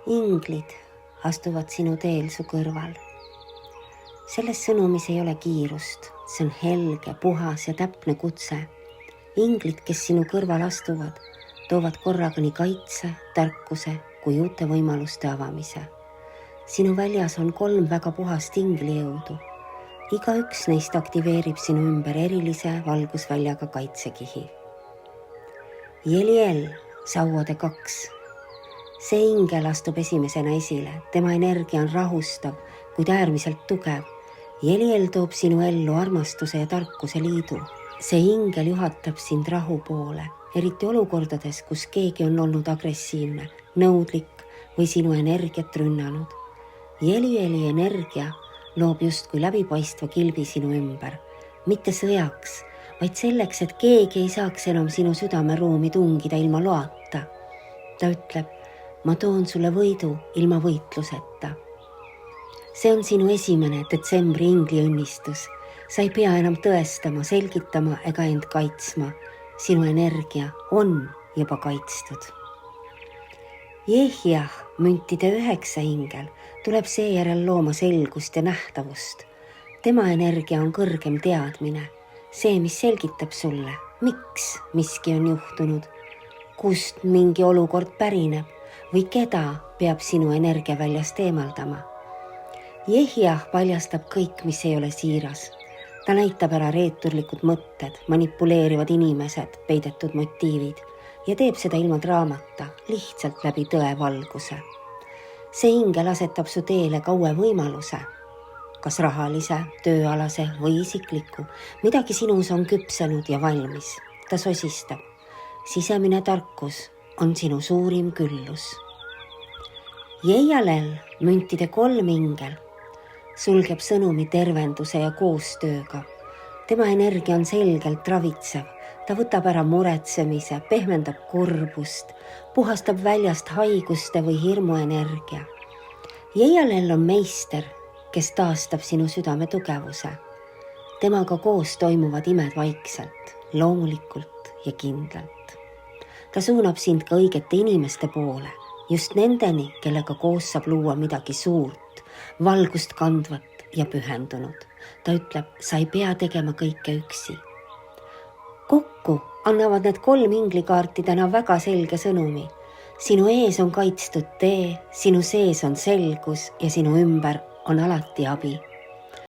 Inglid astuvad sinu teel su kõrval. Selles sõnumis ei ole kiirust, see on helge, puhas ja täpne kutse. Inglid, kes sinu kõrval astuvad, toovad korraga nii kaitse, tarkuse kui uute võimaluste avamise. Sinu väljas on 3 väga puhast inglijõudu. Igaüks neist aktiveerib sinu ümber erilise valgusväljaga kaitsekihi. Jeliel, sauade 2. See ingel astub esimesena esile, tema energia on rahustav, kuid äärmiselt tugev. Jeliel toob sinu ellu armastuse ja tarkuse liidu. See ingel juhatab sind rahu poole, eriti olukordades, kus keegi on olnud agressiivne, nõudlik või sinu energiat rünnanud. Jelieli energia loob justkui läbipaistva kilbi sinu ümber, mitte sõjaks, vaid selleks, et keegi ei saaks enam sinu südameruumi tungida ilma loata. Ta ütleb, ma toon sulle võidu ilma võitluseta. See on sinu esimene detsembri ingliõnnistus. Sa ei pea enam tõestama, selgitama ega end kaitsma. Sinu energia on juba kaitstud. Jehiah, müntide 9 ingel, tuleb seejärel looma selgust ja nähtavust. Tema energia on kõrgem teadmine. See, mis selgitab sulle, miks miski on juhtunud, kust mingi olukord pärineb või keda peab sinu energiaväljast eemaldama. Jehiah paljastab kõik, mis ei ole siiras. Ta näitab ära reeturlikud mõtted, manipuleerivad inimesed, peidetud motiivid ja teeb seda ilma draamata, lihtsalt läbi tõe valguse. See ingel asetab su teele ka uue võimaluse, kas rahalise, tööalase või isikliku. Midagi sinus on küpsenud ja valmis. Ta sosistab. Sisemine tarkus on sinu suurim küllus. Jeialel, müntide 3 ingel, sulgeb sõnumi tervenduse ja koostööga. Tema energia on selgelt ravitsev. Ta võtab ära muretsemise, pehmendab kurbust, puhastab väljast haiguste või hirmuenergia. Jeialel on meister, kes taastab sinu südame tugevuse. Temaga koos toimuvad imed vaikselt, loomulikult ja kindlalt. Ta suunab sind ka õigete inimeste poole, just nendeni, kellega koos saab luua midagi suurt, valgust kandvat ja pühendunud. Ta ütleb, sa ei pea tegema kõike üksi. Kokku annavad need 3 inglikaarti täna väga selge sõnumi. Sinu ees on kaitstud tee, sinu sees on selgus ja sinu ümber on alati abi.